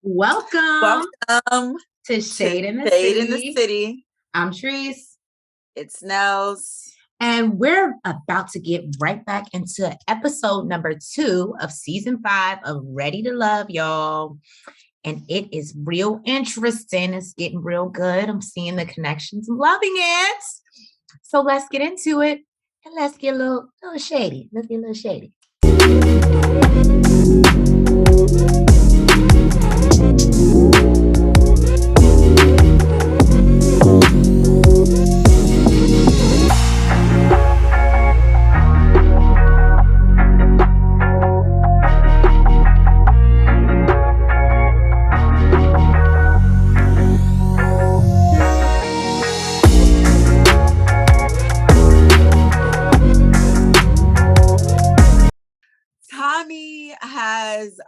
Welcome Welcome to to Shade in the Shade in the City. City. I'm Treese. It's Nels. And we're about to get right back into episode number 2 of season 5 of Ready to Love, y'all. And it is real interesting. It's getting real good. I'm seeing the connections. I'm loving it. So let's get into it. And let's get a little shady. Let's get a little shady. Tommy has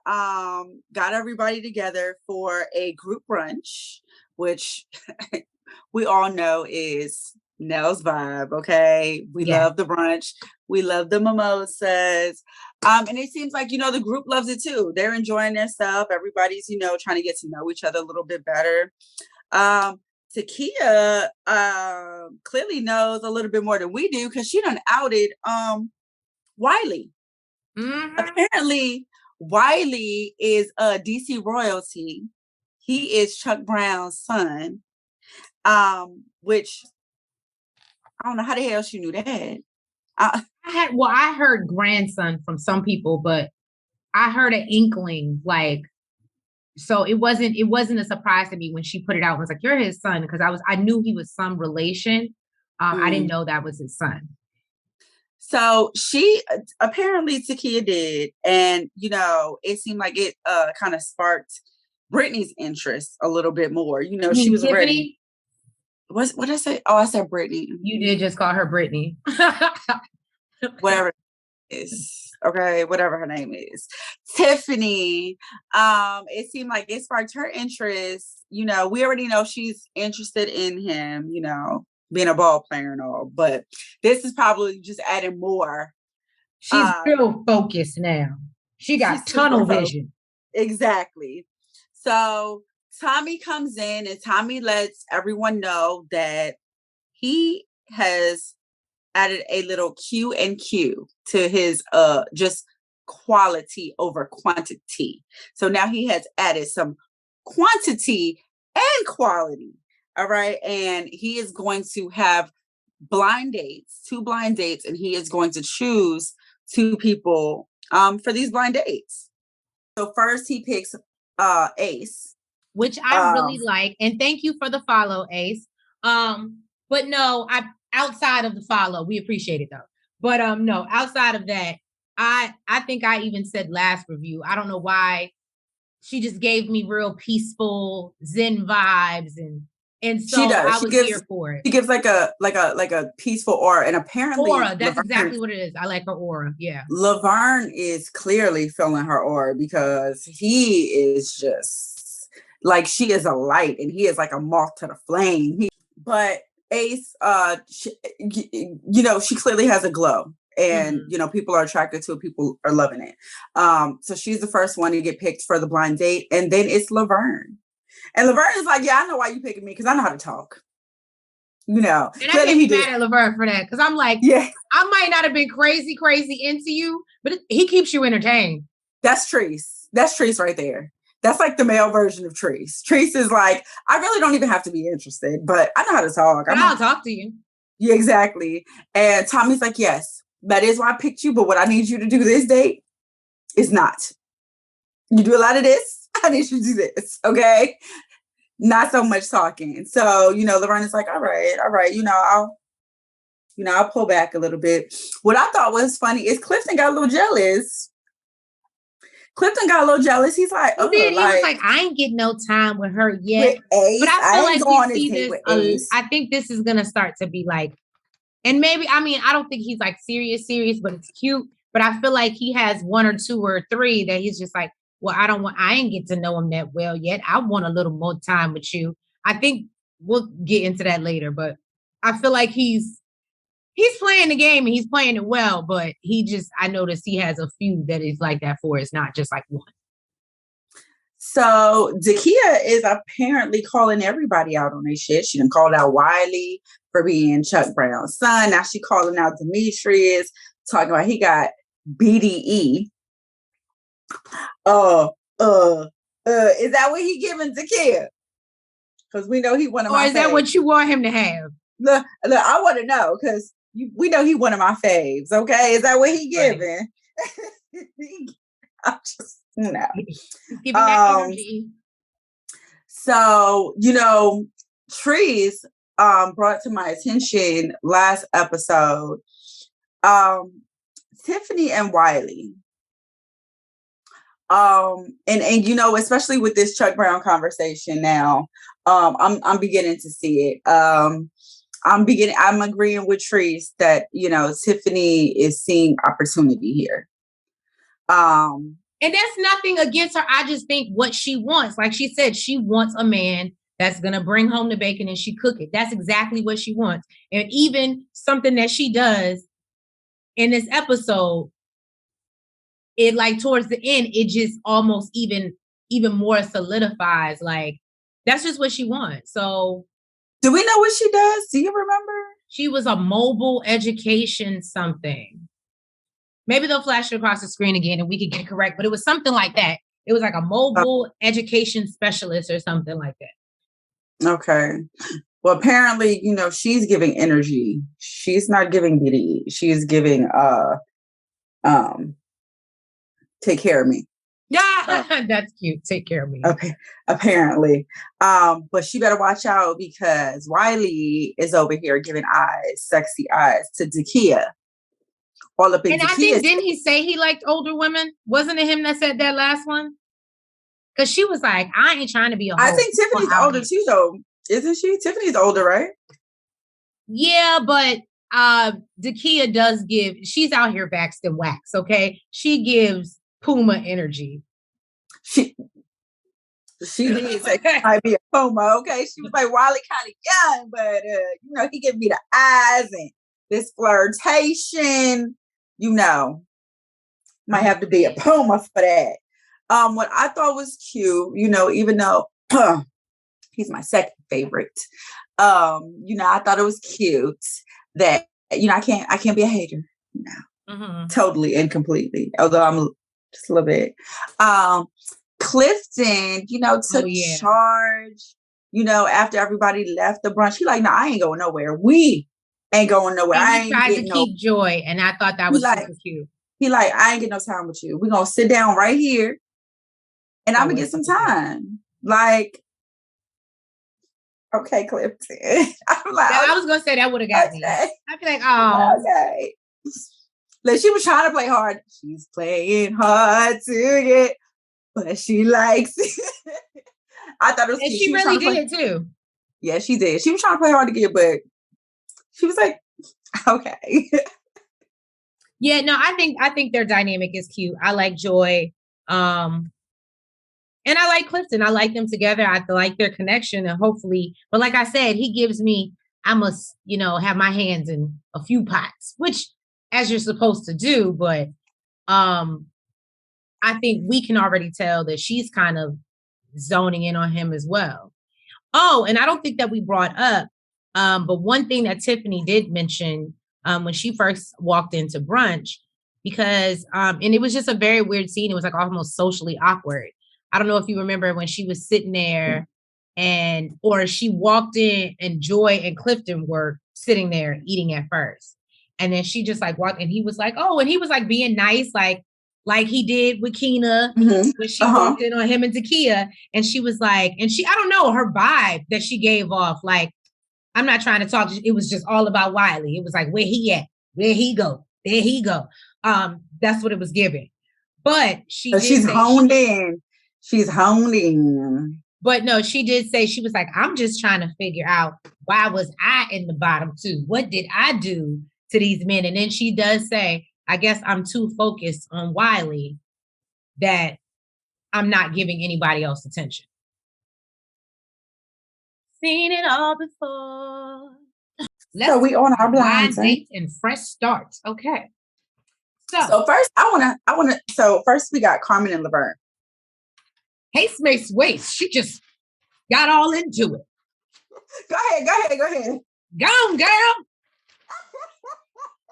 got everybody together for a group brunch, which we all know is Nell's vibe. Okay, we love the brunch, we love the mimosas, and it seems like the group loves it too. They're enjoying their stuff. Everybody's trying to get to know each other a little bit better. Takia clearly knows a little bit more than we do because she done outed Wiley. Mm-hmm. Apparently, Wiley is a DC royalty. He is Chuck Brown's son, which I don't know how the hell she knew that. I heard grandson from some people, but I heard an inkling, so it wasn't a surprise to me when she put it out. I was like, "You're his son," because I knew he was some relation. I didn't know that was his son. So she apparently Takia did, and it seemed like it kind of sparked Brittany's interest a little bit more. She was already. What did I say? Oh, I said Brittany. You did just call her Brittany. Whatever it is. Okay, whatever her name is. Tiffany. It seemed like it sparked her interest. We already know she's interested in him, being a ball player and all, but this is probably just adding more. She's real focused now. She got tunnel vision. Exactly. So Tommy comes in and Tommy lets everyone know that he has added a little Q&Q to his just quality over quantity. So now he has added some quantity and quality. All right. And he is going to have two blind dates, and he is going to choose 2 people for these blind dates. So first he picks Ace, which I really like, and thank you for the follow, Ace. But no, outside of the follow, we appreciate it though. But no, outside of that, I think I even said last review, I don't know why she just gave me real peaceful Zen vibes, and so she does. I was here for it. She gives like a peaceful aura, and apparently aura. That's exactly what it is. I like her aura. Yeah, Laverne is clearly feeling her aura because he is just like, she is a light, and he is like a moth to the flame. But Ace, she clearly has a glow, and people are attracted to it. People are loving it. So she's the first one to get picked for the blind date, and then it's Laverne. And Laverne is like, yeah, I know why you picking me, because I know how to talk. And I can't be mad at Laverne for that, because I'm like, yeah, I might not have been crazy into you, but he keeps you entertained. That's Treese. That's Treese right there. That's like the male version of Treese. Treese is like, I really don't even have to be interested, but I know how to talk. I'll talk to you. Yeah, exactly. And Tommy's like, yes, that is why I picked you, but what I need you to do this date is not. You do a lot of this, I need you to do this, okay? Not so much talking. So, Laverne is like, all right, I'll pull back a little bit. What I thought was funny is Clifton got a little jealous. He's like, oh, he was like, I ain't getting no time with her yet. But I feel like we see this. I think this is gonna start to be like, and maybe, I don't think he's like serious, but it's cute. But I feel like he has 1 or 2 or 3 that he's just like, well, I ain't get to know him that well yet. I want a little more time with you. I think we'll get into that later, but I feel like he's playing the game and he's playing it well, but I noticed he has a few that is like that for. It's not just like one. So Dakia is apparently calling everybody out on their shit. She done called out Wiley for being Chuck Brown's son. Now she calling out Demetrius, talking about he got BDE. Is that what he giving Dakia? Because we know he one of my faves. Or is that what you want him to have? Look, I want to know because we know he one of my faves. Okay, is that what he giving? Right. I'm just He's giving that energy. So Trees brought to my attention last episode. Tiffany and Wiley. And especially with this Chuck Brown conversation now, I'm beginning to see it. I'm agreeing with Trees that, Tiffany is seeing opportunity here. And that's nothing against her. I just think what she wants, like she said, she wants a man that's going to bring home the bacon and she cook it. That's exactly what she wants. And even something that she does in this episode, it like towards the end, it just almost even more solidifies. Like, that's just what she wants. So do we know what she does? Do you remember? She was a mobile education something. Maybe they'll flash it across the screen again and we can get it correct, but it was something like that. It was like a mobile education specialist or something like that. Okay. Well, apparently, she's giving energy. She's not giving BDE. She's giving take care of me. Yeah, that's cute. Take care of me. Okay, apparently. But she better watch out because Wiley is over here giving sexy eyes to Dakia. All up in and Dakia's. I think, didn't he say he liked older women? Wasn't it him that said that last one? Because she was like, I ain't trying to be a hoe. I think Tiffany's older too, though. Isn't she? Tiffany's older, right? Yeah, but Dakia does give, she's out here waxed and wax, okay? She gives Puma energy. She did say she might be a Puma, okay? She was like, Wiley kind of young, but, he gave me the eyes and this flirtation, might have to be a Puma for that. What I thought was cute, even though he's my second favorite, I thought it was cute that, I can't be a hater, totally and completely, although I'm just a little bit. Clifton, took charge, after everybody left the brunch. He like, no, I ain't going nowhere. We ain't going nowhere. And he tried to keep Joy, and I thought that was super cute. He like, I ain't get no time with you. We're going to sit down right here, and I'm going to get some time. Like, okay, Clifton. I'm like, I was going to say that would have got me. I'd be like, oh. Okay. Like, she was trying to play hard. She's playing hard to get, but she likes it. I thought it was cute. And she really did it too. Yeah, she did. She was trying to play hard to get, but she was like, okay. Yeah, no, I think their dynamic is cute. I like Joy. And I like Clifton. I like them together. I like their connection, and hopefully, but like I said, he gives me, I must, have my hands in a few pots, which as you're supposed to do. But I think we can already tell that she's kind of zoning in on him as well. Oh, and I don't think that we brought up, but one thing that Tiffany did mention when she first walked into brunch, because, and it was just a very weird scene. It was like almost socially awkward. I don't know if you remember when she was sitting there or she walked in and Joy and Clifton were sitting there eating at first. And then she just like walked and he was like, oh, and he was like being nice, like he did with Keena when she walked in on him and Dakia. And she was like, I don't know, her vibe that she gave off, like, I'm not trying to talk. It was just all about Wiley. It was like, where he at? Where he go? There he go. That's what it was giving. But she's honed in. She's honed in. But no, she did say, she was like, I'm just trying to figure out, why was I in the bottom too? What did I do to these men? And then she does say, I guess I'm too focused on Wiley that I'm not giving anybody else attention. Seen it all before. So we on our blind dates and fresh starts. Okay. So first I wanna so first we got Carmen and Laverne. Haste makes waste. She just got all into it. Go ahead. Go on, girl.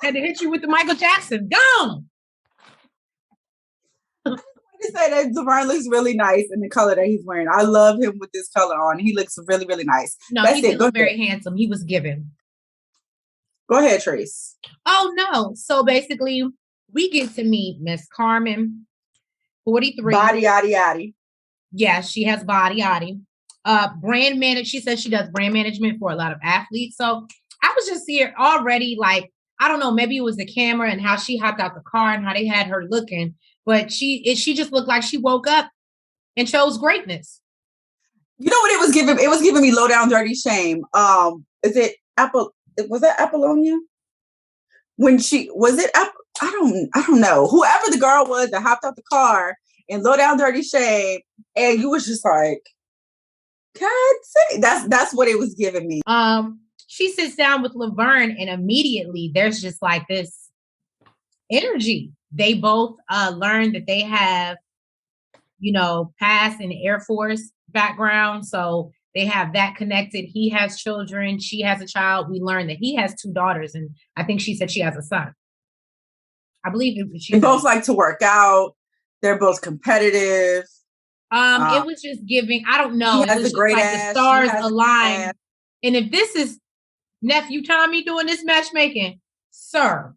Had to hit you with the Michael Jackson. Go on. I just want to say that Laverne looks really nice in the color that he's wearing. I love him with this color on. He looks really, really nice. No, he did look very handsome. He was given. Go ahead, Trace. Oh, no. So basically, we get to meet Miss Carmen, 43. Body, yaddy, yaddy. Yeah, she has body, yaddy. Brand manage. She says she does brand management for a lot of athletes. So I was just here already, like, I don't know, maybe it was the camera and how she hopped out the car and how they had her looking, but she just looked like she woke up and chose greatness. You know what it was giving? It was giving me low down dirty shame. Is it Apple? Was that Apollonia? When she was it? I don't know. Whoever the girl was that hopped out the car and low down dirty shame, and you was just like, God, that's what it was giving me. She sits down with Laverne, and immediately there's just like this energy. They both learn that they have, past in the Air Force background, so they have that connected. He has children. She has a child. We learned that he has 2 daughters, and I think she said she has a son. I believe they both like to work out. They're both competitive. It was just giving. I don't know. It was just like the stars aligned. And if this is nephew Tommy doing this matchmaking, sir,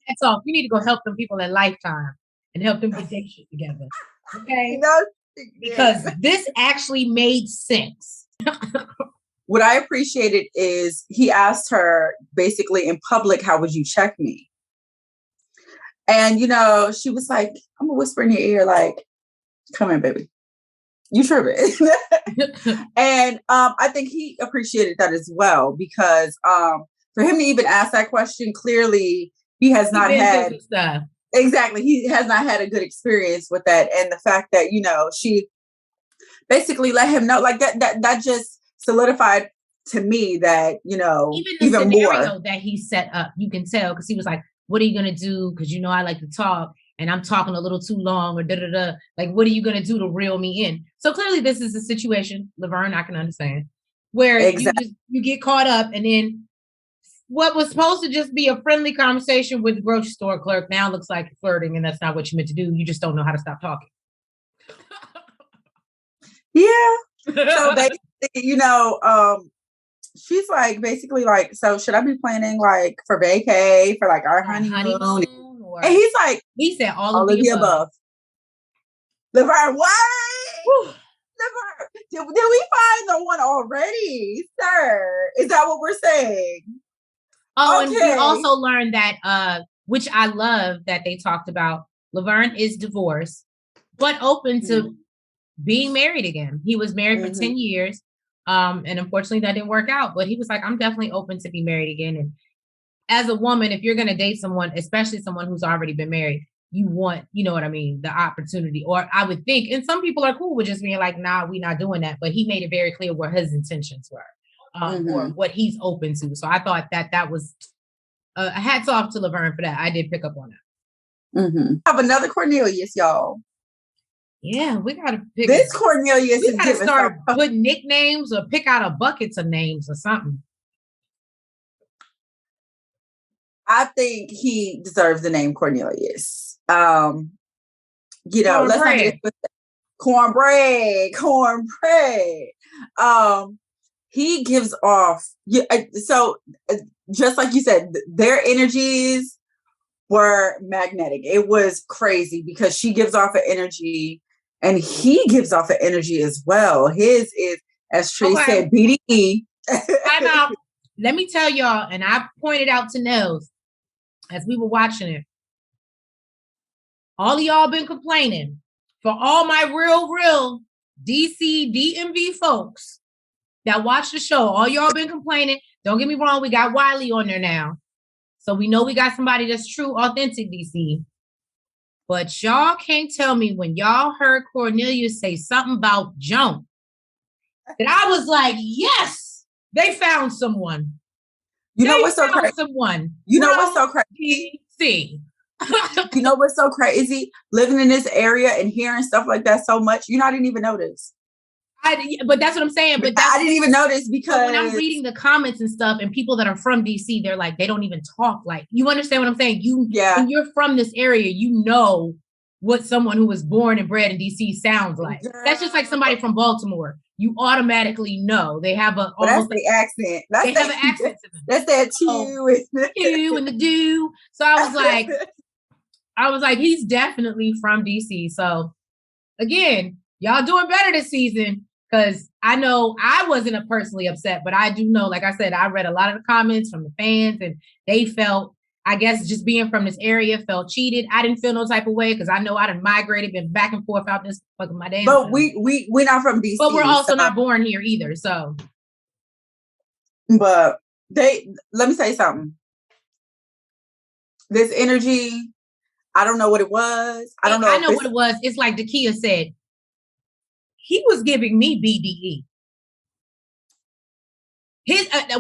that's all. You need to go help them people at Lifetime and help them get their shit together. Okay. Because this actually made sense. What I appreciated is he asked her basically in public, how would you check me? And, she was like, I'm going to whisper in your ear, like, come in, baby. You tripping. And I think he appreciated that as well, because for him to even ask that question, clearly he has not had. Exactly. He has not had a good experience with that. And the fact that, she basically let him know, like that just solidified to me that, even the scenario more that he set up, you can tell, because he was like, what are you going to do? Because, I like to talk and I'm talking a little too long or da-da-da. Like, what are you going to do to reel me in? So clearly this is a situation, Laverne, I can understand, where you get caught up, and then what was supposed to just be a friendly conversation with the grocery store clerk now looks like flirting, and that's not what you meant to do. You just don't know how to stop talking. Yeah. So basically, she's like, basically like, so should I be planning like for vacay, for like our honeymoon? And he's like, he said all of the above. Laverne, what? Laverne, did we find the one already, sir? Is that what we're saying? Oh, okay. And we also learned that, which I love that they talked about, Laverne is divorced, but open to being married again. He was married for 10 years. And unfortunately that didn't work out, but he was like, I'm definitely open to be married again. And as a woman, if you're going to date someone, especially someone who's already been married, you want, the opportunity, or I would think, and some people are cool with just being like, nah, we're not doing that. But he made it very clear what his intentions were, or what he's open to. So I thought that was hats off to Laverne for that. I did pick up on that. I have another Cornelius, y'all. Yeah, we gotta pick this Cornelius. We gotta start putting nicknames or pick out a buckets of names or something. I think he deserves the name Cornelius. Let's not get cornbread. He gives off. So just like you said, their energies were magnetic. It was crazy because she gives off an energy. And he gives off an energy as well. His is, as Trey said, BDE. Time out. Let me tell y'all, and I pointed out to Nels as we were watching it. All of y'all been complaining. For all my real DC, DMV folks that watch the show, all y'all been complaining. Don't get me wrong, we got Wiley on there now. So we know we got somebody that's true, authentic DC. But y'all can't tell me when y'all heard Cornelius say something about Joan that I was like, yes, they found someone. You know what's so crazy? Someone. You know what's so crazy? DC. You know what's so crazy? Living in this area and hearing stuff like that so much, I didn't even notice. But that's what I'm saying. But I didn't even notice because when I'm reading the comments and stuff, and people that are from DC, they're like, they don't even talk like. You understand what I'm saying? When you're from this area, you know what someone who was born and bred in DC sounds like. Girl. That's just like somebody from Baltimore. You automatically know they have that's the accent. They have an accent to them. That's that Q and the do. So I was like, he's definitely from DC. So again, y'all doing better this season. Because I know I wasn't personally upset, but I do know, like I said, I read a lot of the comments from the fans, and they felt, I guess, just being from this area, felt cheated. I didn't feel no type of way because I know I done migrated, been back and forth out this fucking my damn. But we're not from DC. But we're also not born here either. So, but let me say something. This energy, I don't know what it was. I don't know. I know what it was. It's like Dakia said. He was giving me BDE.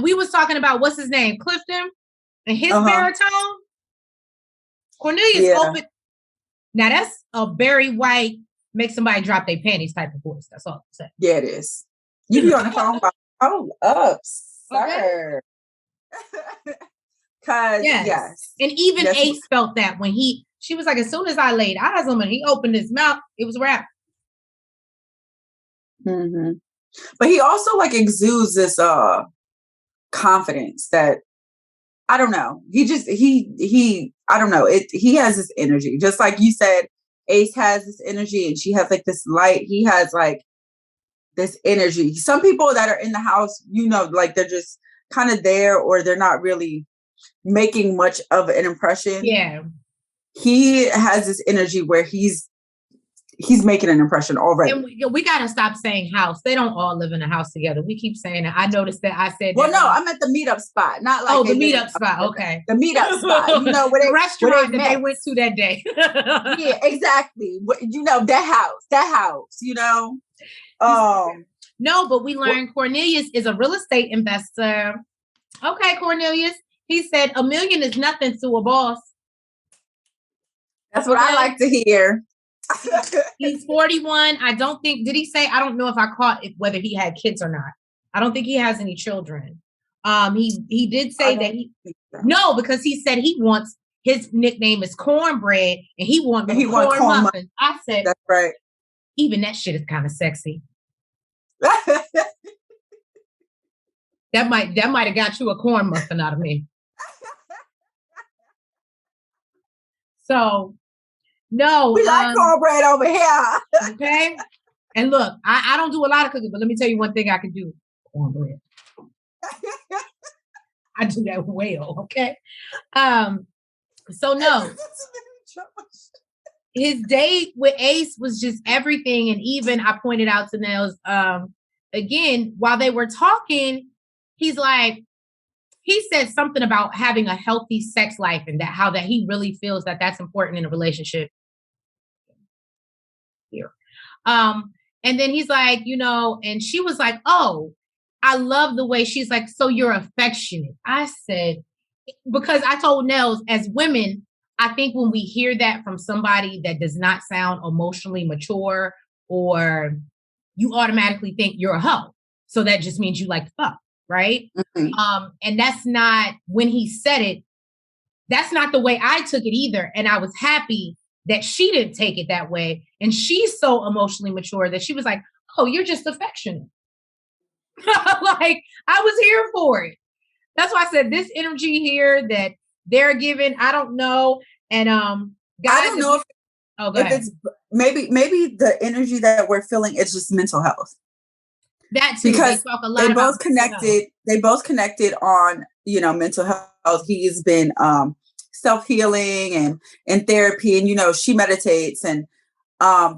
We was talking about what's his name, Clifton, and his baritone. Cornelius open. Now that's a Barry White make somebody drop their panties type of voice. That's all I'm saying. Yeah, it is. You be on the phone. Hold up, sir. Cause yes, and even Ace felt that when she was like, as soon as I laid eyes on him, he opened his mouth. It was a wrap. Mm-hmm. But he also like exudes this confidence that I don't know. He I don't know. He has this energy, just like you said. Ace has this energy, and she has like this light. He has like this energy. Some people that are in the house, like they're just kind of there, or they're not really making much of an impression. Yeah, he has this energy where he's making an impression already. And we got to stop saying house. They don't all live in a house together. We keep saying it. I noticed that. I said, well, no, I'm at the meetup spot. Not like the meetup spot. Okay. The meetup spot. Where the restaurant that they went to that day. Yeah, exactly. That house, No, but we learned Cornelius is a real estate investor. Okay, Cornelius. He said $1 million is nothing to a boss. That's what I like to hear. He's 41. I don't think, did he say, I don't know if I caught it, whether he had kids or not. I don't think he has any children. He did say that no, because he said he wants, his nickname is Cornbread, and he wants corn muffins. I said, that's right. Even that shit is kind of sexy. That might have got you a corn muffin out of me. So, no. We like cornbread over here. Okay. And look, I don't do a lot of cooking, but let me tell you one thing I can do. Cornbread. I do that well, okay? So no. His date with Ace was just everything. And even I pointed out to Nels, again, while they were talking, he's like, he said something about having a healthy sex life and that how that he really feels that that's important in a relationship. Here. And then he's like, and she was like, oh, I love the way she's like, so you're affectionate. I said, because I told Nels, as women, I think when we hear that from somebody that does not sound emotionally mature, or you automatically think you're a hoe. So that just means you like to fuck. Right. Mm-hmm. And that's not, when he said it, that's not the way I took it either. And I was happy that she didn't take it that way. And she's so emotionally mature that she was like, oh, you're just affectionate. Like, I was here for it. That's why I said this energy here that they're giving, I don't know. And guys, I don't know if it's maybe the energy that we're feeling is just mental health. That too, because they talk a lot both connected. They both connected on mental health. He's been self-healing and in therapy, and she meditates, and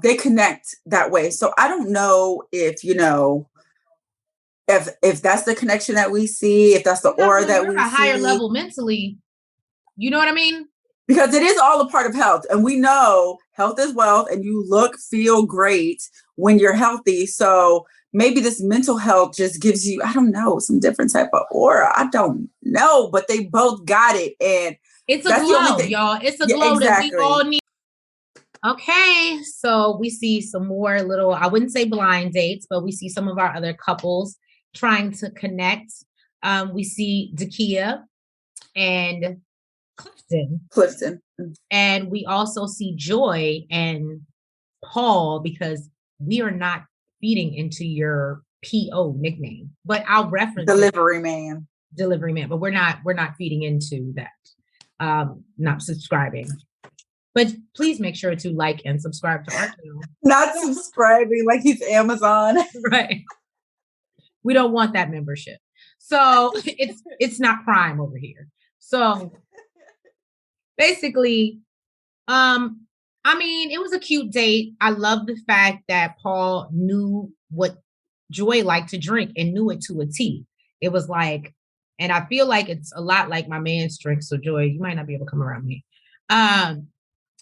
they connect that way. So I don't know if if that's the connection that we see, if that's the aura that we see. A higher level mentally, you know what I mean? Because it is all a part of health, and we know health is wealth, and you feel great when you're healthy. So maybe this mental health just gives you, I don't know, some different type of aura. I don't know, but they both got it. And It's a glow, y'all. It's a glow that we all need. Okay, so we see some more little, I wouldn't say blind dates, but we see some of our other couples trying to connect. We see Dakia and Clifton. And we also see Joy and Paul, because we are not feeding into your PO nickname, but I'll reference Delivery Man, but we're not feeding into that. Not subscribing. But please make sure to like and subscribe to our channel. Not subscribing like he's Amazon. Right. We don't want that membership. So it's not Prime over here. So basically, I mean, it was a cute date. I love the fact that Paul knew what Joy liked to drink and knew it to a T. It was like, and I feel like it's a lot like my man's drink. So Joy, you might not be able to come around me.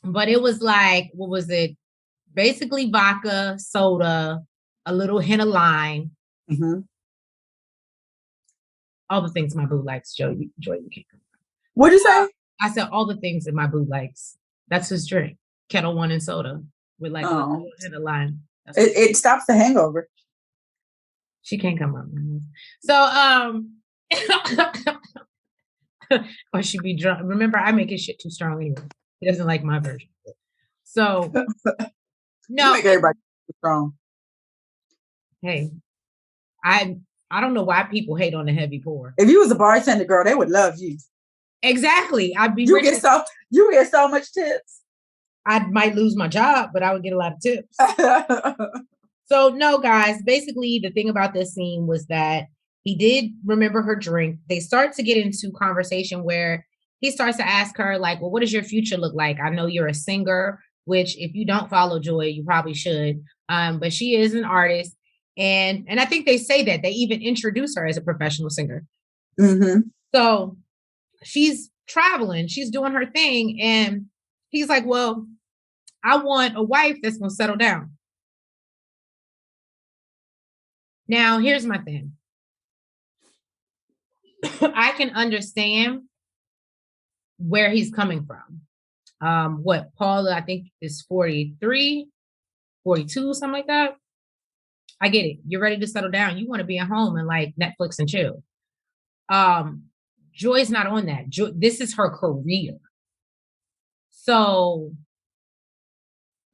But it was like, what was it? Basically vodka, soda, a little hint of lime. Mm-hmm. All the things my boo likes, Joy, you can't come around. What'd you say? I said all the things that my boo likes. That's his drink. Kettle One and soda with like a little hint of lime. It stops the hangover. She can't come around. So, or she'd be drunk. Remember, I make his shit too strong anyway. He doesn't like my version. So, no. You make everybody strong. Hey, I don't know why people hate on the heavy pour. If you was a bartender, girl, they would love you. Exactly. I'd be. You get so much tips. I might lose my job, but I would get a lot of tips. So no, guys. Basically, the thing about this scene was that he did remember her drink. They start to get into conversation where he starts to ask her, like, well, what does your future look like? I know you're a singer, which if you don't follow Joy, you probably should. But she is an artist. And I think they say that they even introduce her as a professional singer. Mm-hmm. So she's traveling, she's doing her thing. And he's like, well, I want a wife that's going to settle down. Now, here's my thing. I can understand where he's coming from. What Paula, I think, is 43, 42, something like that. I get it. You're ready to settle down. You want to be at home and like Netflix and chill. Joy's not on that. This is her career. So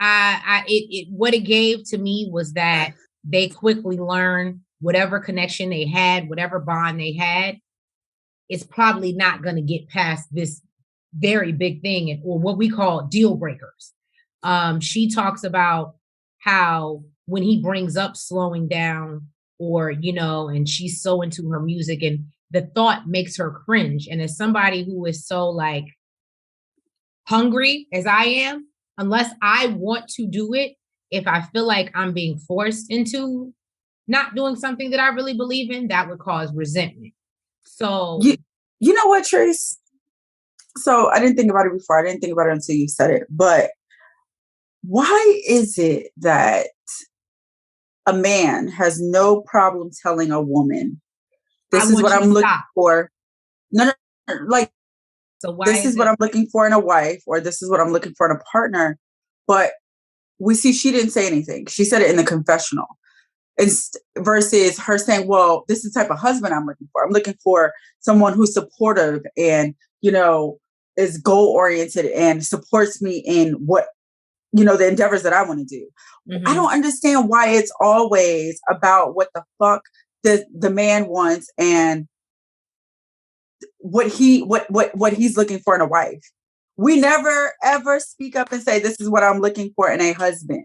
what it gave to me was that they quickly learned whatever connection they had, whatever bond they had, it's probably not going to get past this very big thing, or what we call deal breakers. She talks about how when he brings up slowing down, or, and she's so into her music and the thought makes her cringe. And as somebody who is so like hungry as I am, unless I want to do it, if I feel like I'm being forced into not doing something that I really believe in, that would cause resentment. So, you know what, Trace? So I didn't think about it before. I didn't think about it until you said it. But why is it that a man has no problem telling a woman, this is what I'm looking for? No, like, so why this is what I'm looking for in a wife, or this is what I'm looking for in a partner. But we see she didn't say anything. She said it in the confessional. Versus her saying, well, this is the type of husband I'm looking for. I'm looking for someone who's supportive and, is goal-oriented and supports me in what, the endeavors that I want to do. Mm-hmm. I don't understand why it's always about what the fuck the man wants and what he's looking for in a wife. We never, ever speak up and say, this is what I'm looking for in a husband.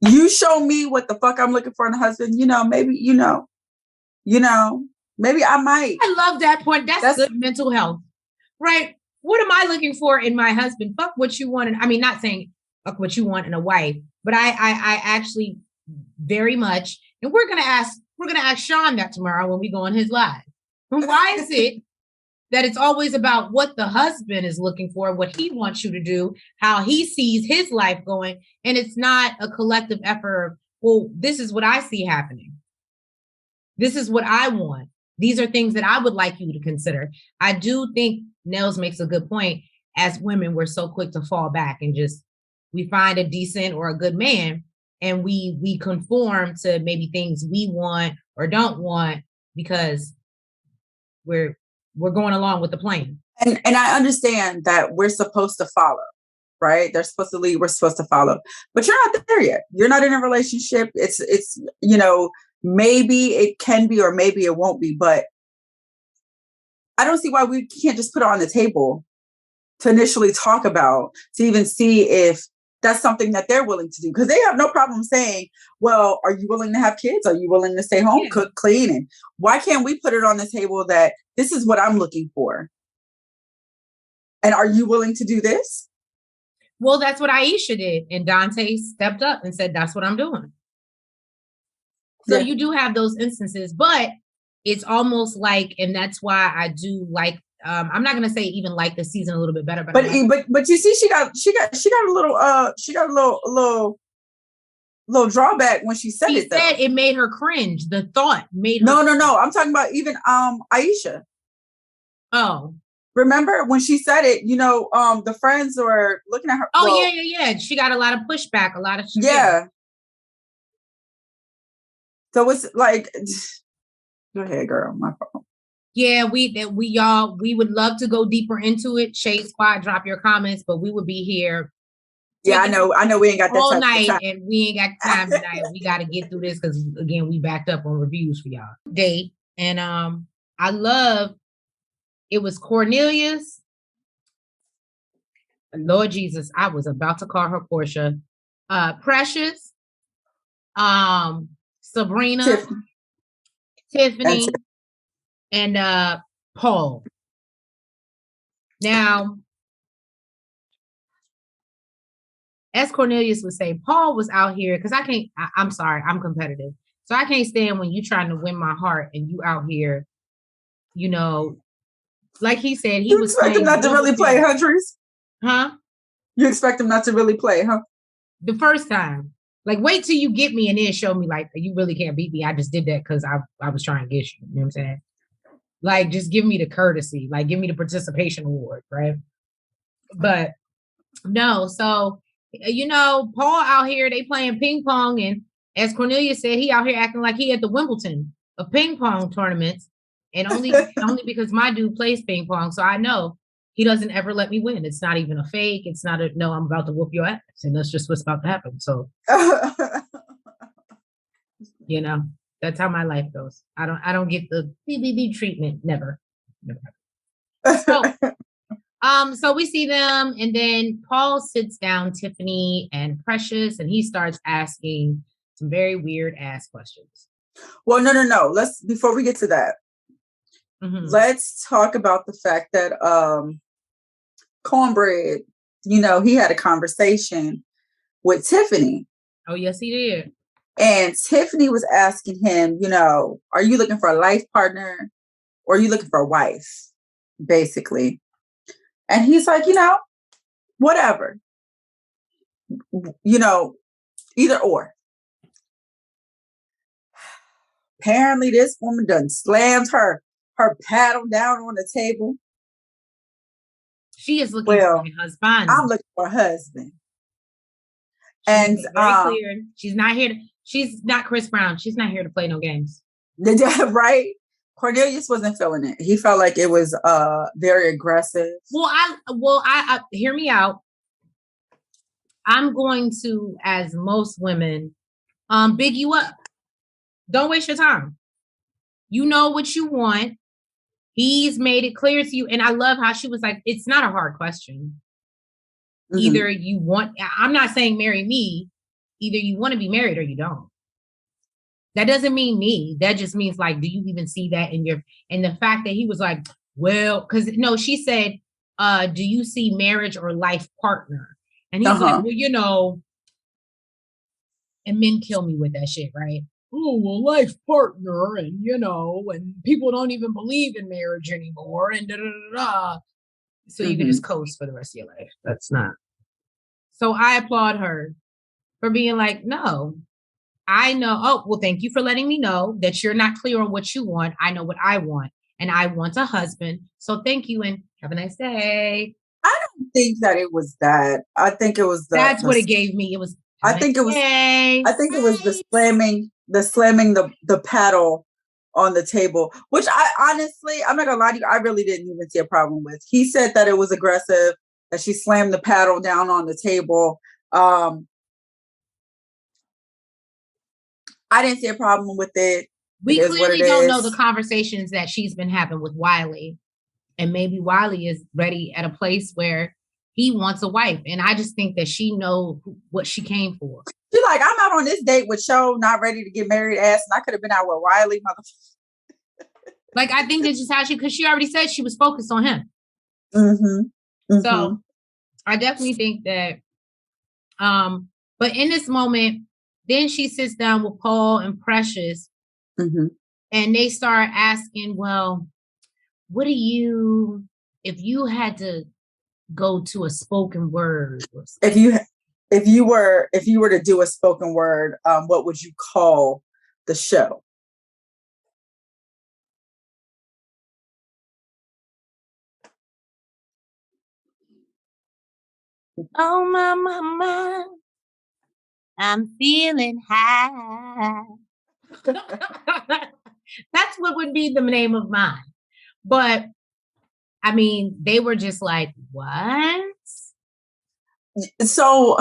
You show me what the fuck I'm looking for in a husband, maybe, maybe I might. I love that point. That's good mental health, right? What am I looking for in my husband? Fuck what you want. I mean, not saying fuck what you want in a wife, but I actually very much, and we're going to ask Sean that tomorrow when we go on his live. Why is it that it's always about what the husband is looking for, what he wants you to do, how he sees his life going, and it's not a collective effort of, well, this is what I see happening. This is what I want. these are things that I would like you to consider. I do think Nels makes a good point. As women, we're so quick to fall back and just, we find a decent or a good man and we conform to maybe things we want or don't want because we're going along with the plan. And I understand that we're supposed to follow, right? They're supposed to lead, we're supposed to follow. But you're not there yet. You're not in a relationship. It's maybe it can be or maybe it won't be, but I don't see why we can't just put it on the table to initially talk about, to even see if that's something that they're willing to do. Because they have no problem saying, well, are you willing to have kids? Are you willing to stay home, cook, clean? And why can't we put it on the table that this is what I'm looking for? And are you willing to do this? Well, that's what Aisha did. And Dante stepped up and said, that's what I'm doing. So you do have those instances, but it's almost like, and that's why I do like, I'm not going to say even like the season a little bit better, but you see, she got a little drawback when she said it. She said it made her cringe. The thought made her. No. I'm talking about even Aisha. Oh, remember when she said it? The friends were looking at her. Oh, yeah. She got a lot of pushback. A lot of yeah. So it's like, go ahead, girl. My fault. Yeah, we would love to go deeper into it. Shade Squad, drop your comments, but we would be here. Yeah, I know. We ain't got that all night, and we ain't got time tonight. We got to get through this because again, we backed up on reviews for y'all. Date and I love. It was Cornelius. Lord Jesus, I was about to call her Portia. Precious. Sabrina. Tiffany. And Paul. Now, as Cornelius would say, Paul was out here because I'm sorry, I'm competitive. So I can't stand when you trying to win my heart and you out here, like he said, he was expect him not to really play, huh, Trees? Huh? You expect him not to really play, huh? The first time. Like, wait till you get me and then show me, like, you really can't beat me. I just did that because I was trying to get you. You know what I'm saying? Like, just give me the courtesy. Like, give me the participation award, right? But, no. So, Paul out here, they playing ping pong. And as Cornelia said, he out here acting like he at the Wimbledon of ping pong tournaments. And only because my dude plays ping pong. So I know he doesn't ever let me win. It's not even a fake. It's not no, I'm about to whoop your ass. And that's just what's about to happen. So, that's how my life goes. I don't get the BBB treatment. Never. So we see them, and then Paul sits down Tiffany and Precious, and he starts asking some very weird ass questions. Well, no. Before we get to that, let's talk about the fact that Cornbread, he had a conversation with Tiffany. Oh, yes, he did. And Tiffany was asking him, are you looking for a life partner or are you looking for a wife, basically? And he's like, whatever, either or. Apparently this woman done slammed her paddle down on the table. She is looking for a husband. I'm looking for a husband. And very clear. She's not here. She's not Chris Brown. She's not here to play no games. Right? Cornelius wasn't feeling it. He felt like it was very aggressive. Well, I hear me out. I'm going to, as most women, big you up. Don't waste your time. You know what you want. He's made it clear to you. And I love how she was like, it's not a hard question. Either you want, I'm not saying marry me. Either you want to be married or you don't. That doesn't mean me. That just means like, do you even see that and the fact that he was like, well, because no, she said, do you see marriage or life partner? And he's like, well, and men kill me with that shit, right? Oh, well, life partner, and and people don't even believe in marriage anymore, and so you can just coast for the rest of your life. That's not. So I applaud her for being like, no, I know. Oh, well, thank you for letting me know that you're not clear on what you want. I know what I want, and I want a husband. So thank you, and have a nice day. I don't think that it was that. I think it was that's what it gave me. It was. I think it was. I think it was the slamming the paddle on the table, which I honestly, I'm not gonna lie to you, I really didn't even see a problem with. He said that it was aggressive, that she slammed the paddle down on the table. I didn't see a problem with it. We clearly don't know the conversations that she's been having with Wiley. And maybe Wiley is ready at a place where he wants a wife. And I just think that she knows what she came for. She's like, I'm out on this date with Show, not ready to get married ass. And I could have been out with Wiley, Like, I think that's just how because she already said she was focused on him. Mm-hmm. Mm-hmm. So I definitely think that, but in this moment, then she sits down with Paul and Precious, and they start asking, well, what do you, if you had to go to a spoken word? If you were to do a spoken word, what would you call the show? Oh, my, I'm feeling high. That's what would be the name of mine. But I mean, they were just like, what? So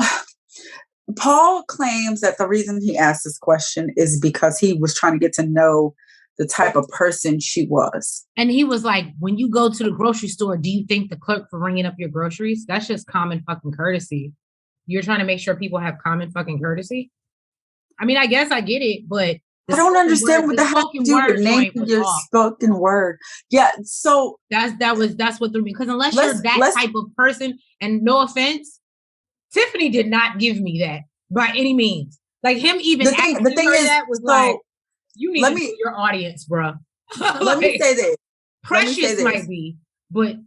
Paul claims that the reason he asked this question is because he was trying to get to know the type of person she was. And he was like, when you go to the grocery store, do you thank the clerk for ringing up your groceries? That's just common fucking courtesy. You're trying to make sure people have common fucking courtesy. I mean, I guess I get it, but I don't understand what the hell you do with naming your spoken word. Yeah, so that's what threw me, because unless you're that type of person, and no offense, Tiffany did not give me that by any means. Like him even the thing is that was like, you need to know your audience, bro. Like, let me say this. Precious might be, but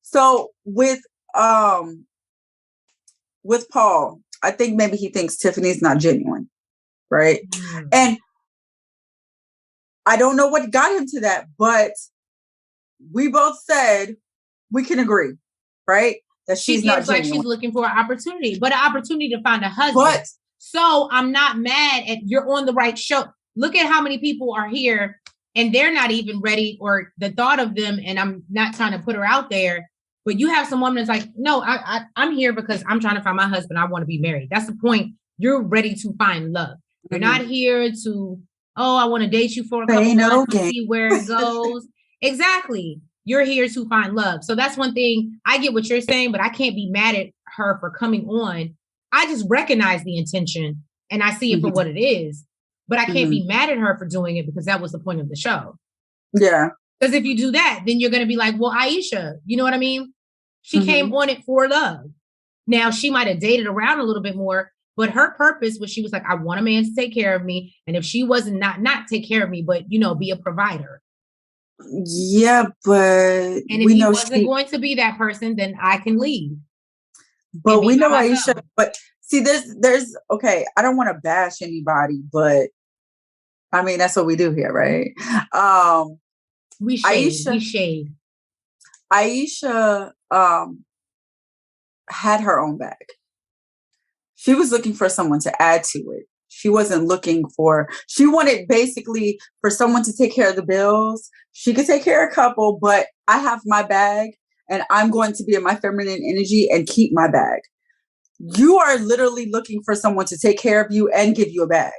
so with Paul, I think maybe he thinks Tiffany's not genuine, right? And I don't know what got him to that, but we both said we can agree, right? That she's not genuine. Like she's looking for an opportunity, but an opportunity to find a husband. So I'm not mad at, you're on the right show. Look at how many people are here and they're not even ready, or the thought of them. And I'm not trying to put her out there, but you have some woman that's like, no, I'm here because I'm trying to find my husband. I want to be married. That's the point. You're ready to find love. You're not here to, I want to date you for a couple months and see where it goes. Exactly. You're here to find love. So that's one thing. I get what you're saying, but I can't be mad at her for coming on. I just recognize the intention and I see it for what it is, but I can't be mad at her for doing it because that was the point of the show. Yeah. Because if you do that, then you're going to be like, well, Aisha, you know what I mean? She came on it for love. Now she might've dated around a little bit more, but her purpose was, she was like, I want a man to take care of me. And if she wasn't not take care of me, but be a provider. Yeah, but and if he wasn't going to be that person, then I can leave. But we know Aisha. But see, there's okay. I don't want to bash anybody, but I mean that's what we do here, right? We shade. Aisha had her own bag. She was looking for someone to add to it. She wasn't she wanted basically for someone to take care of the bills. She could take care of a couple, but I have my bag and I'm going to be in my feminine energy and keep my bag. You are literally looking for someone to take care of you and give you a bag.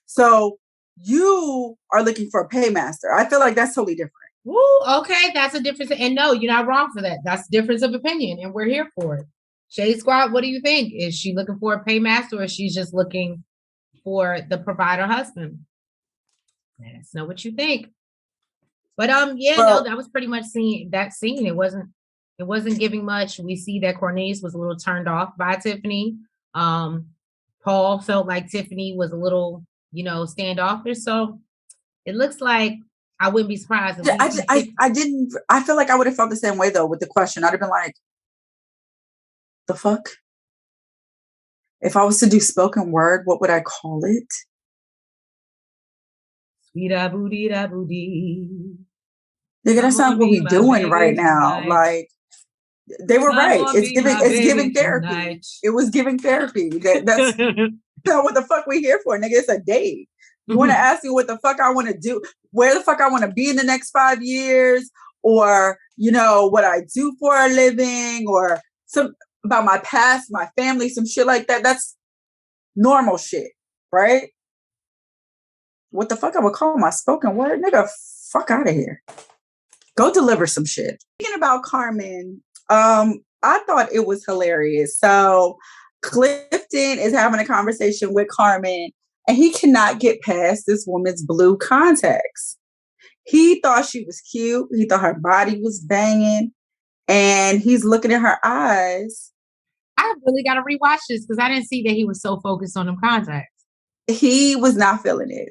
So you are looking for a paymaster. I feel like that's totally different. Ooh, okay. That's a difference. And no, you're not wrong for that. That's a difference of opinion and we're here for it. Shade Squad, what do you think? Is she looking for a paymaster or is she just looking for the provider husband? Let us know what you think. But that was pretty much that scene. It wasn't giving much. We see that Cornelius was a little turned off by Tiffany. Paul felt like Tiffany was a little, standoffish. So it looks like I wouldn't be surprised. I feel like I would have felt the same way though with the question. I'd have been like, the fuck? If I was to do spoken word, what would I call it? Sweeta booty da booty. Nigga, that's not what we doing right now. Like, they were right. It's giving therapy. Tonight. It was giving therapy. That's not what the fuck we here for, nigga. It's a date. You want to ask me what the fuck I want to do, where the fuck I want to be in the next 5 years, or, you know, what I do for a living, or some about my past, my family, some shit like that. That's normal shit, right? What the fuck I would call my spoken word? Nigga, fuck out of here. Go deliver some shit. Thinking about Carmen, I thought it was hilarious. So Clifton is having a conversation with Carmen, and he cannot get past this woman's blue contacts. He thought she was cute. He thought her body was banging, and he's looking at her eyes. I really got to rewatch this because I didn't see that he was so focused on them contacts. He was not feeling it.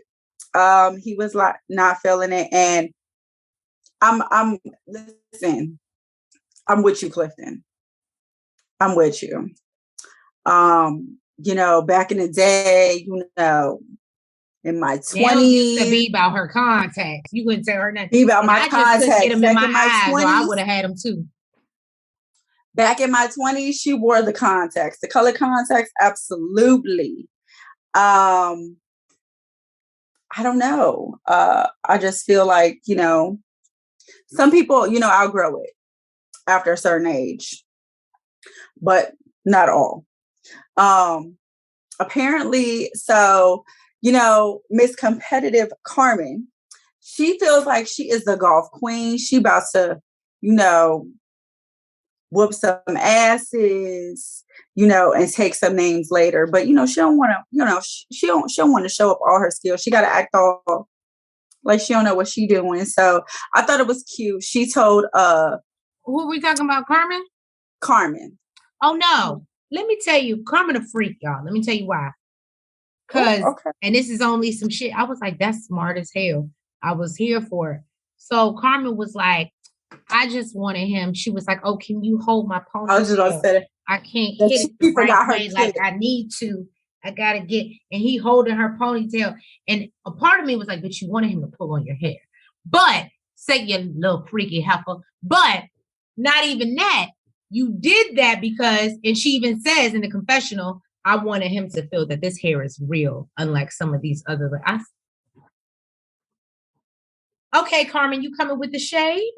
He was like not feeling it, and listen, I'm with you, Clifton. I'm with you. You know, back in the day, you know, in my 20s, used to be about her contacts. You wouldn't tell her nothing. Be about my contacts. I just couldn't get them in my eyes, 20s, or I would have had them too. Back in my 20s, she wore the contacts, the color contacts. Absolutely. I don't know. I just feel like, you know, some people, you know, outgrow it after a certain age, but not all. Apparently, so, you know, Miss Competitive Carmen, she feels like she is the golf queen. She about to, you know, whoop some asses, you know, and take some names later. But, you know, she don't want to, you know, she don't want to show up all her skills. She got to act all like she don't know what she doing. So I thought it was cute. She told, who are we talking about? Carmen? Carmen. Oh, no. Let me tell you, Carmen a freak, y'all. Let me tell you why. Because, and this is only some shit. I was like, that's smart as hell. I was here for it. So Carmen was like, I just wanted him. She was like, oh, can you hold my ponytail? I was just gonna say I can't hit it the right way like I need to. I gotta get, and he holding her ponytail. And a part of me was like, but you wanted him to pull on your hair. But, say you little freaky heifer. But not even that. You did that because, and she even says in the confessional, I wanted him to feel that this hair is real, unlike some of these other. Okay, Carmen, you coming with the shade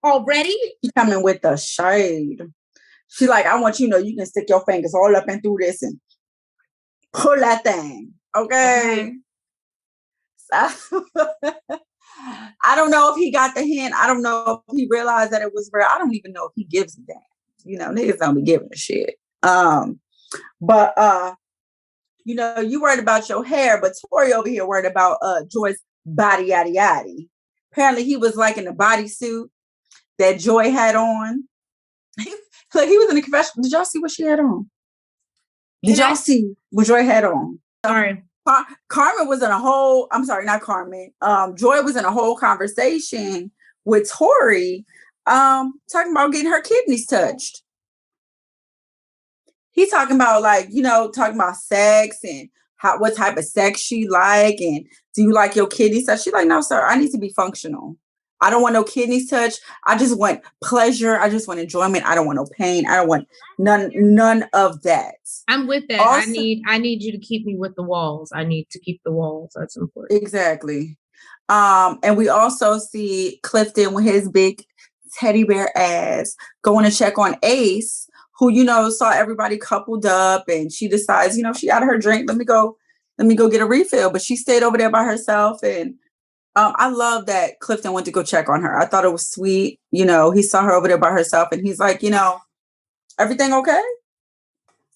already? You coming with the shade. She like, I want you to know you can stick your fingers all up and through this and pull that thing. Okay. So, I don't know if he got the hint. I don't know if he realized that it was real. I don't even know if he gives a damn. You know, niggas don't be giving a shit. But you know, you worried about your hair, but Tori over here worried about Joy's body yaddy yaddy. Apparently he was like in a bodysuit that Joy had on. Look, he was in the confessional. Did y'all see what she had on? Did y'all see what Joy had on? Sorry. Carmen was in a whole, I'm sorry, not Carmen. Joy was in a whole conversation with Tori, talking about getting her kidneys touched. He's talking about, like, you know, talking about sex and what type of sex she like, and do you like your kidneys touched? She's like, no, sir, I need to be functional. I don't want no kidneys touched. I just want pleasure. I just want enjoyment. I don't want no pain. I don't want none of that. I'm with that. Also, I need you to keep me with the walls. I need to keep the walls. That's important. Exactly. And we also see Clifton with his big teddy bear ass going to check on Ace, who, you know, saw everybody coupled up, and she decides, you know, she out of her drink. Let me go get a refill. But she stayed over there by herself, and I love that Clifton went to go check on her. I thought it was sweet. You know, he saw her over there by herself, and he's like, you know, everything okay?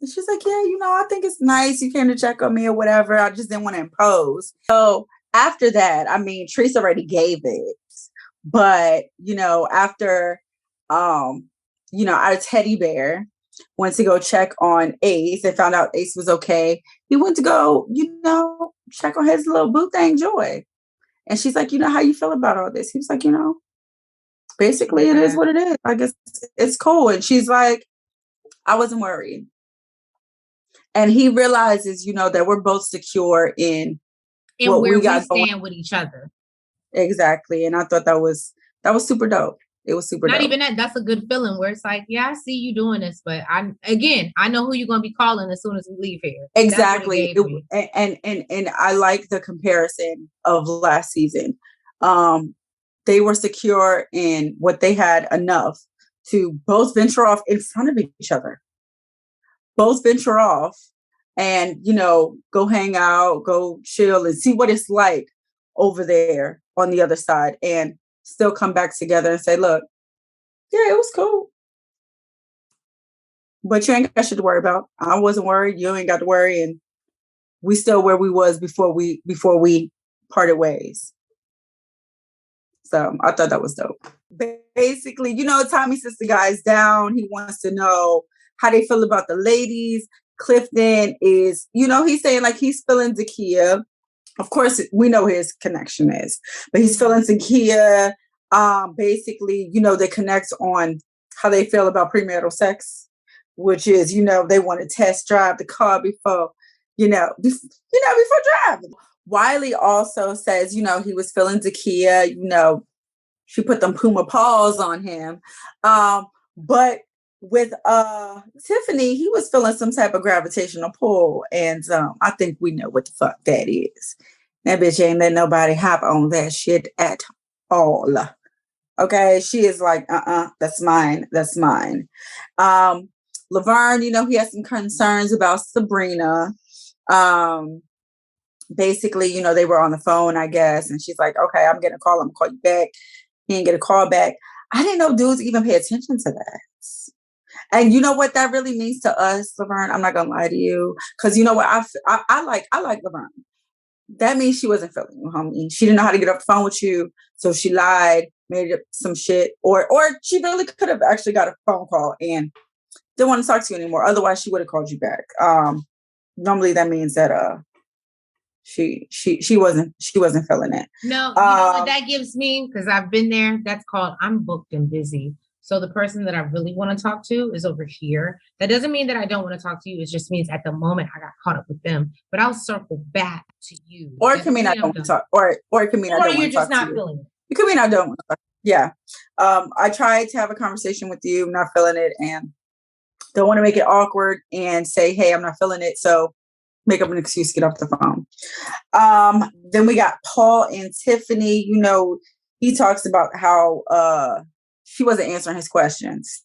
And she's like, yeah, you know, I think it's nice you came to check on me or whatever. I just didn't want to impose. So after that, I mean, Teresa already gave it. But, you know, after, you know, our teddy bear went to go check on Ace and found out Ace was okay, he went to go, you know, check on his little boo thing, Joy. And she's like, you know, how you feel about all this? He was like, you know, basically it is what it is. I guess it's cool. And she's like, I wasn't worried. And he realizes, that we're both secure in what where we stand with each other. Exactly. And I thought that was super dope. It was super Not dope. Even that. That's a good feeling where it's like, yeah, I see you doing this, but I know who you're going to be calling as soon as we leave here. Exactly. And I like the comparison of last season. They were secure in what they had enough to both venture off in front of each other. Both venture off and, go hang out, go chill and see what it's like over there on the other side, and still come back together and say, look, yeah, it was cool, but you ain't got shit to worry about. I wasn't worried. You ain't got to worry. And we still where we was before we parted ways. So I thought that was dope. Basically, Tommy sits the guys down. He wants to know how they feel about the ladies. Clifton is, he's saying like he's feeling Zakiya. Of course, we know his connection is, but he's feeling Zakiya. Basically, they connect on how they feel about premarital sex, which is, they want to test drive the car before driving. Wiley also says, he was feeling Zakiya, she put them Puma paws on him. But with Tiffany, he was feeling some type of gravitational pull. And I think we know what the fuck that is. That bitch ain't let nobody hop on that shit at all. Okay, she is like, that's mine. That's mine. Laverne, he has some concerns about Sabrina. Basically, they were on the phone, I guess. And she's like, okay, I'm getting a call. I'm going to call you back. He didn't get a call back. I didn't know dudes even pay attention to that. And you know what that really means to us, Laverne? I'm not going to lie to you. Because you know what? I like Laverne. That means she wasn't feeling you, homie. She didn't know how to get off the phone with you. So she lied, made up some shit. Or she really could have actually got a phone call and didn't want to talk to you anymore. Otherwise, she would have called you back. Normally that means that she wasn't feeling it. No, you know what that gives me? Because I've been there. That's called I'm booked and busy. So the person that I really want to talk to is over here. That doesn't mean that I don't want to talk to you. It just means at the moment I got caught up with them. But I'll circle back to you. Or it can mean I don't want to talk. Or it can mean I don't want to talk to you. Or you're just not feeling it. It could mean I don't want to talk. Yeah. I tried to have a conversation with you, not feeling it, and don't want to make it awkward and say, hey, I'm not feeling it. So make up an excuse, get off the phone. Then we got Paul and Tiffany. He talks about how she wasn't answering his questions.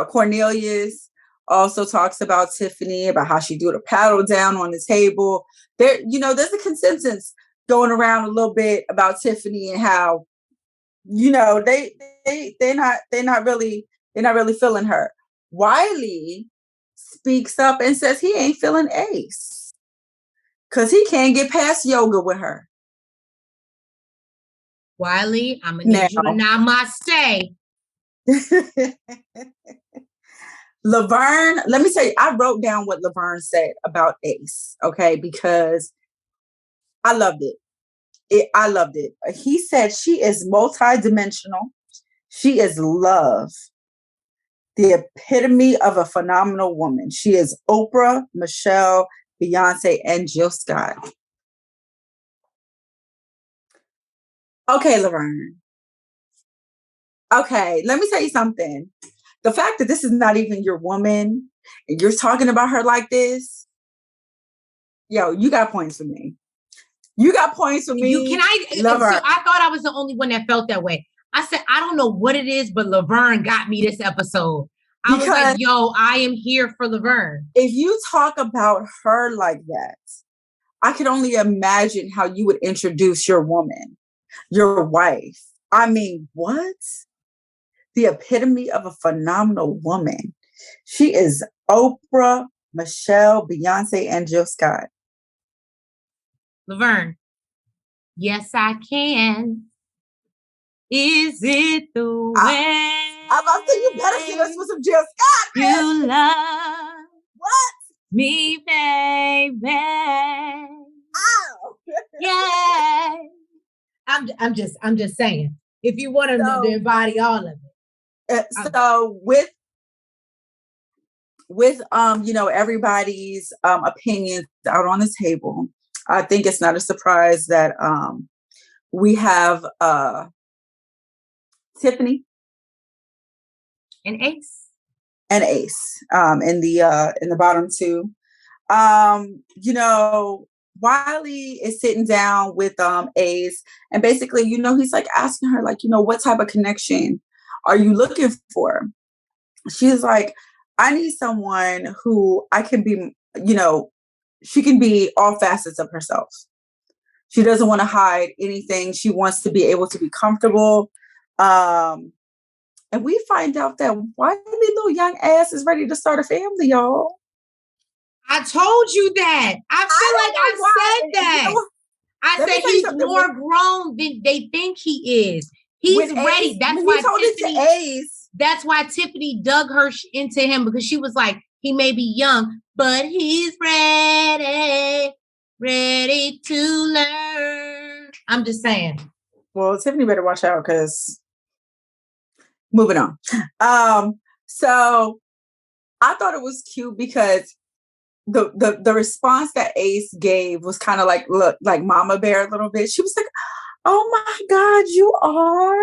Cornelius also talks about Tiffany, about how she threw the paddle down on the table. There's a consensus going around a little bit about Tiffany and how, they're not really feeling her. Wiley speaks up and says he ain't feeling Ace because he can't get past yoga with her. Wiley, I'm going to need you to namaste. Laverne, let me tell you, I wrote down what Laverne said about Ace, okay, because I loved it. I loved it. He said she is multidimensional. She is love. The epitome of a phenomenal woman. She is Oprah, Michelle, Beyonce, and Jill Scott. Okay, Laverne. Okay, let me tell you something. The fact that this is not even your woman and you're talking about her like this, yo, you got points for me. You got points for me. Love her. I thought I was the only one that felt that way. I said, I don't know what it is, but Laverne got me this episode. I was like, yo, I am here for Laverne. If you talk about her like that, I can only imagine how you would introduce your woman, your wife. I mean, what? The epitome of a phenomenal woman. She is Oprah, Michelle, Beyonce, and Jill Scott. Laverne. Yes, I can. Is it the way? I'm about to say, you better hit us with some Jill Scott. You love what? Me, baby. Oh. Yeah. I'm just saying. If you want to embody all of it. So with with everybody's opinions out on the table, I think it's not a surprise that we have Tiffany and Ace in the bottom two. Wiley is sitting down with Ace, and basically, he's like asking her, like, what type of connection are you looking for? She's like, I need someone who I can be, she can be all facets of herself. She doesn't want to hide anything. She wants to be able to be comfortable. And we find out that Wiley little young ass is ready to start a family, y'all. I told you that. I feel like I said that. I said he's more grown than they think he is. He's ready. That's why Tiffany. Ace. That's why Tiffany dug her into him, because she was like, he may be young, but he's ready to learn. I'm just saying. Well, Tiffany better watch out, because moving on. So I thought it was cute because the response that Ace gave was kind of like, look, like Mama Bear a little bit. She was like, oh my God, you are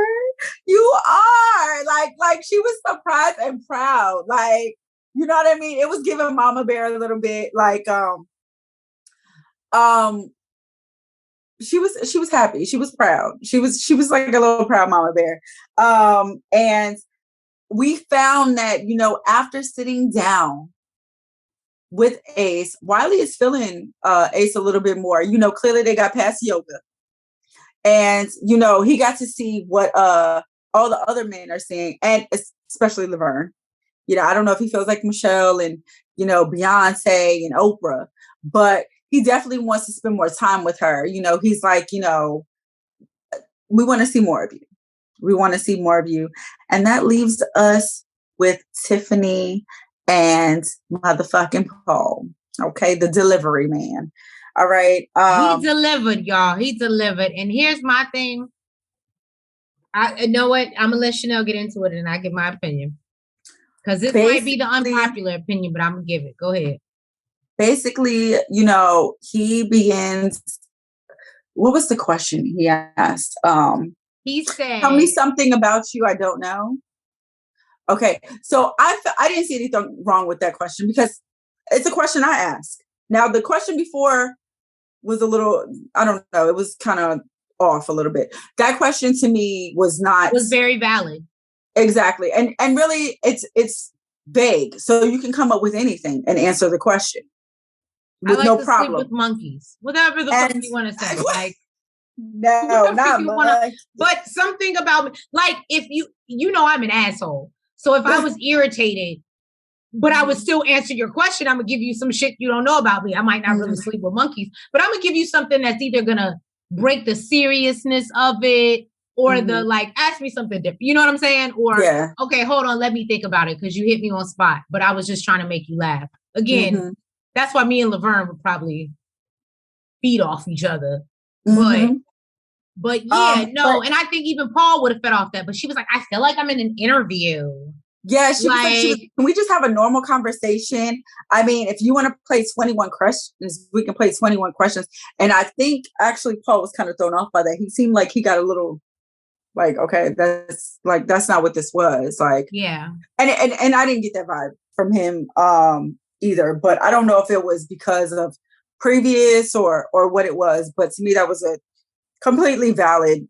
like she was surprised and proud. Like, you know what I mean? It was giving Mama Bear a little bit like, she was happy. She was proud. She was like a little proud Mama Bear. And we found that, after sitting down with Ace, Wiley is feeling Ace a little bit more. Clearly they got past yoga. And, he got to see what all the other men are seeing, and especially Laverne. I don't know if he feels like Michelle and, Beyonce and Oprah, but he definitely wants to spend more time with her. He's like, we want to see more of you. We want to see more of you. And that leaves us with Tiffany and motherfucking Paul. Okay. The delivery man. All right. He delivered, y'all. He delivered. And here's my thing. I know what? I'm going to let Chanel get into it and I give my opinion. Because this might be the unpopular opinion, but I'm going to give it. Go ahead. Basically, he begins. What was the question he asked? He said, tell me something about you I don't know. Okay. So I didn't see anything wrong with that question, because it's a question I asked. Now, the question before was a little, I don't know, it was kind of off a little bit. That question to me was very valid. Exactly. And really it's vague. So you can come up with anything and answer the question with I like no to problem. Sleep with monkeys. Whatever the fuck you want to say. Like, no, not much. But something about, like, if I'm an asshole. So if I was irritated, but I would still answer your question, I'm going to give you some shit you don't know about me. I might not really sleep with monkeys, but I'm going to give you something that's either going to break the seriousness of it, or the, like, ask me something different. You know what I'm saying? Or, okay, hold on, let me think about it, because you hit me on spot, but I was just trying to make you laugh. Again, that's why me and Laverne would probably feed off each other. But yeah, and I think even Paul would have fed off that. But she was like, I feel like I'm in an interview. Yeah, she was like, can we just have a normal conversation? I mean, if you want to play 21 questions, we can play 21 questions. And I think actually Paul was kind of thrown off by that. He seemed like he got a little like, okay, that's not what this was. Like, yeah. And I didn't get that vibe from him either. But I don't know if it was because of previous or what it was. But to me, that was a completely valid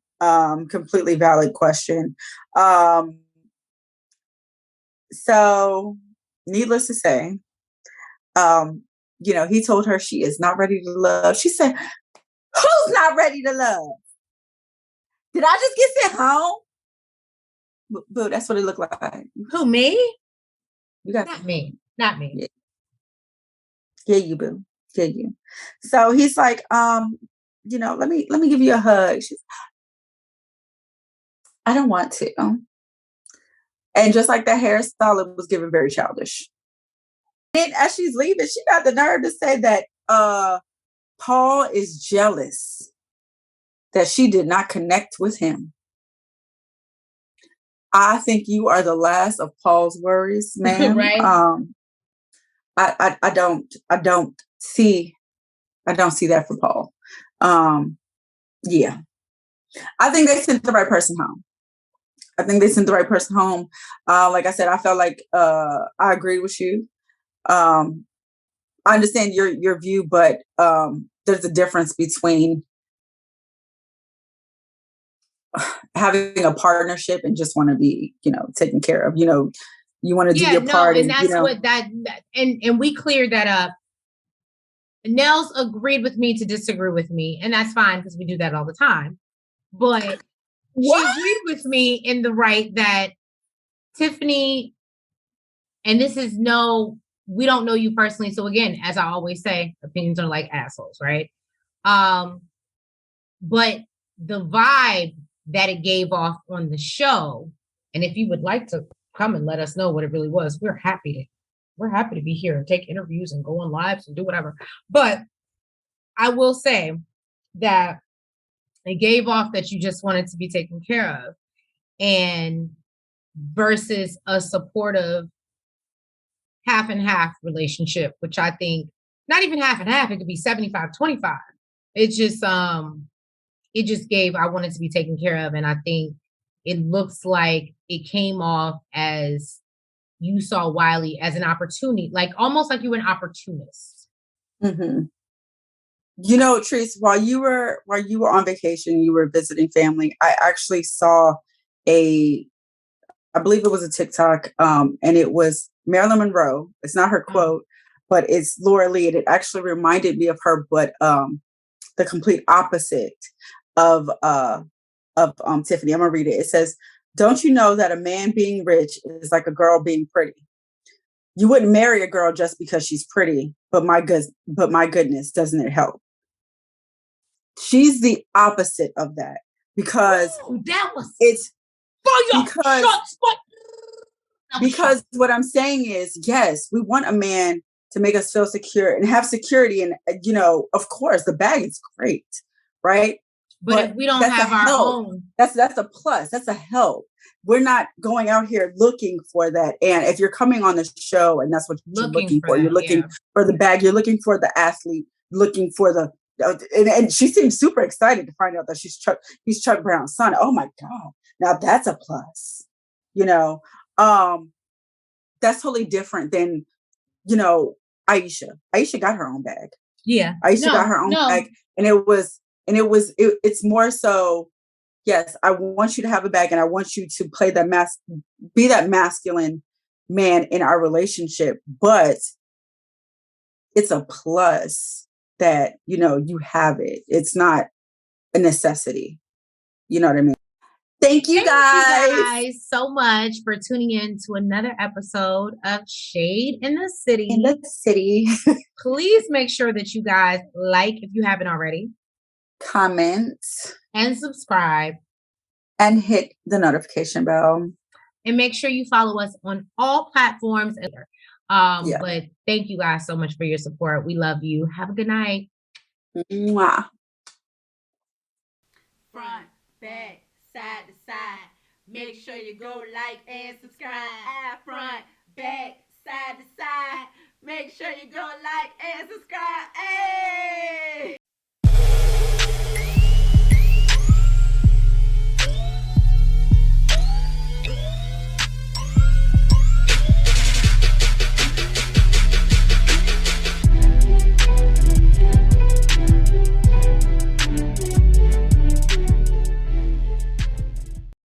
question. So needless to say, he told her she is not ready to love. She said, who's not ready to love? Did I just get sent home? Boo, that's what it looked like. Who, me? You got Not me. Not me. Yeah, you, boo. Yeah, you. So he's like, let me give you a hug. She's, I don't want to. And just like that hairstyle, it was given very childish. And as she's leaving, she got the nerve to say that Paul is jealous that she did not connect with him. I think you are the last of Paul's worries, ma'am. Right. I don't see that for Paul. Yeah. I think they sent the right person home. Like I said, I felt like I agreed with you. I understand your view, but there's a difference between having a partnership and just want to be, taken care of. You want to do your part, and that's what that and we cleared that up. Nels agreed with me to disagree with me, and that's fine because we do that all the time. But she agreed with me in the right that Tiffany, and this is we don't know you personally. So again, as I always say, opinions are like assholes, right? But the vibe that it gave off on the show, and if you would like to come and let us know what it really was, we're happy to be here and take interviews and go on lives and do whatever. But I will say that it gave off that you just wanted to be taken care of, and versus a supportive half and half relationship, which I think not even half and half, it could be 75-25. It just gave, I wanted to be taken care of. And I think it looks like it came off as you saw Wiley as an opportunity, like almost like you were an opportunist. Mm-hmm. Treese, while you were on vacation, you were visiting family, I actually saw I believe it was a TikTok, and it was Marilyn Monroe. It's not her quote, but it's Laura Lee. And it actually reminded me of her, but the complete opposite of Tiffany. I'm gonna read it. It says, "Don't you know that a man being rich is like a girl being pretty? You wouldn't marry a girl just because she's pretty, but my goodness, doesn't it help?" She's the opposite of that, because because what I'm saying is, yes, we want a man to make us feel secure and have security, and of course, the bag is great, right? But if we don't have our own, that's a plus. That's a help. We're not going out here looking for that. And if you're coming on the show and that's what you're looking for, you're looking for the bag, you're looking for the athlete, looking for the and she seems super excited to find out that he's Chuck Brown's son. Oh my God. Now that's a plus. That's totally different than, Aisha. Aisha got her own bag. Yeah. Aisha got her own bag. And it's more so, yes, I want you to have a bag and I want you to play be that masculine man in our relationship, but it's a plus that, you have it. It's not a necessity. You know what I mean? Thank you guys so much for tuning in to another episode of Shade in the City. Please make sure that you guys like if you haven't already. Comment. And subscribe. And hit the notification bell. And make sure you follow us on all platforms. But thank you guys so much for your support. We love you. Have a good night. Mwah. Front, back, side to side. Make sure you go like and subscribe. Front, back, side to side. Make sure you go like and subscribe. Hey!